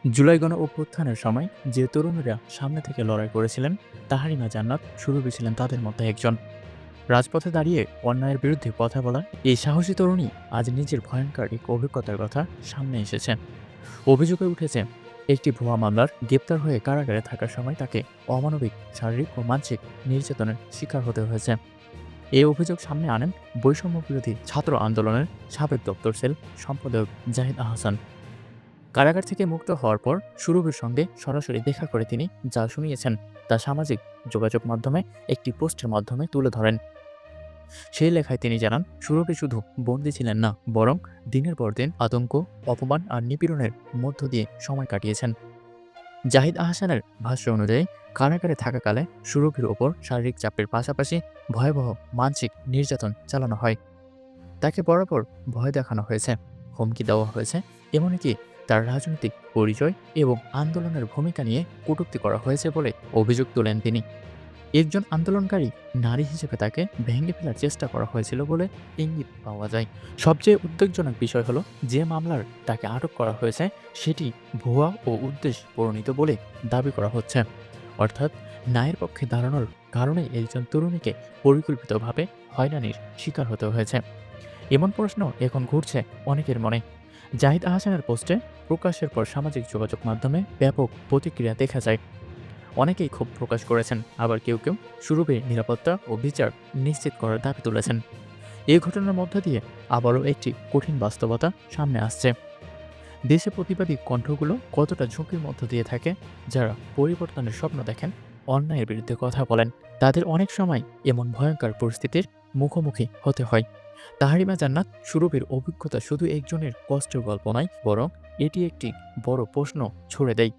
জুলাই গণ অভ্যুত্থানের সময় যে তরুণীরা সামনে থেকে লড়াই করেছিলেন, তাহারিমা জান্নাত সুরভি ছিলেন তাদের মধ্যে একজন। রাজপথে দাঁড়িয়ে অন্যায়ের বিরুদ্ধে কথা বলা এই সাহসী তরুণী আজ নিজের ভয়ঙ্কর এক অভিজ্ঞতার কথা সামনে এসেছে। অভিযোগে উঠেছে, একটি ভুয়া মামলার গ্রেপ্তার হয়ে কারাগারে থাকার সময় তাকে অমানবিক শারীরিক ও মানসিক নির্যাতনের শিকার হতে হয়েছে। এই অভিযোগ সামনে আনেন বৈষম্য বিরোধী ছাত্র আন্দোলনের সাবেক দপ্তর সেল সম্পাদক জাহিদ আহসান। কারাগার থেকে মুক্ত হওয়ার পর সুরভির সঙ্গে সরাসরি দেখা করে তিনি যা শুনিয়েছেন তা সামাজিক যোগাযোগ মাধ্যমে একটি পোস্টের মাধ্যমে তুলে ধরেন। সেই লেখায় তিনি জানান, সুরভি শুধু বন্দী ছিলেন না, বরং দিনের পর দিন আতঙ্ক, অপমান আর নিপীড়নের মধ্য দিয়ে সময় কাটিয়েছেন। জাহিদ আহসানের ভাষ্য অনুযায়ী, কারাগারে থাকাকালে সুরভির ওপর শারীরিক চাপের পাশাপাশি ভয়াবহ মানসিক নির্যাতন চালানো হয়। তাকে বরাবর ভয় দেখানো হয়েছে, হুমকি দেওয়া হয়েছে, এমনকি তার রাজনৈতিক পরিচয় এবং আন্দোলনের ভূমিকা নিয়ে কটূক্তি করা হয়েছে বলে অভিযোগ তোলেন তিনি। একজন আন্দোলনকারী নারী হিসেবে তাকে ভেঙে ফেলার চেষ্টা করা হয়েছিল বলে ইঙ্গিত পাওয়া যায়। সবচেয়ে উদ্বেগজনক বিষয় হলো, যে মামলার তাকে আটক করা হয়েছে সেটি ভুয়া ও উদ্দেশ্য প্রণীত বলে দাবি করা হচ্ছে। অর্থাৎ ন্যায়ের পক্ষে দাঁড়ানোর কারণে একজন তরুণীকে পরিকল্পিতভাবে হয়রানির শিকার হতে হয়েছে। এমন প্রশ্ন এখন ঘুরছে অনেকের মনে। জাহিদ আহসানের পোস্টে প্রকাশের পর সামাজিক যোগাযোগ মাধ্যমে ব্যাপক প্রতিক্রিয়া দেখা যায়। অনেকেই ক্ষোভ প্রকাশ করেছেন, আবার কেউ কেউ সুরভির নিরাপত্তা ও বিচার নিশ্চিত করার দাবি তুলেছেন। এই ঘটনার মধ্য দিয়ে আবারও একটি কঠিন বাস্তবতা সামনে আসছে। দেশে প্রতিবাদী কণ্ঠগুলো কতটা ঝুঁকির মধ্য দিয়ে থাকে। যারা পরিবর্তনের স্বপ্ন দেখেন, অন্যায়ের বিরুদ্ধে কথা বলেন, তাদের অনেক সময় এমন ভয়ঙ্কর পরিস্থিতির মুখোমুখি হতে হয়। তাহারিমা জান্নাত সুরভির অভিজ্ঞতা শুধু একজনের কষ্টের গল্প নয়, বরং এটি একটি বড় প্রশ্ন ছুড়ে দেয়।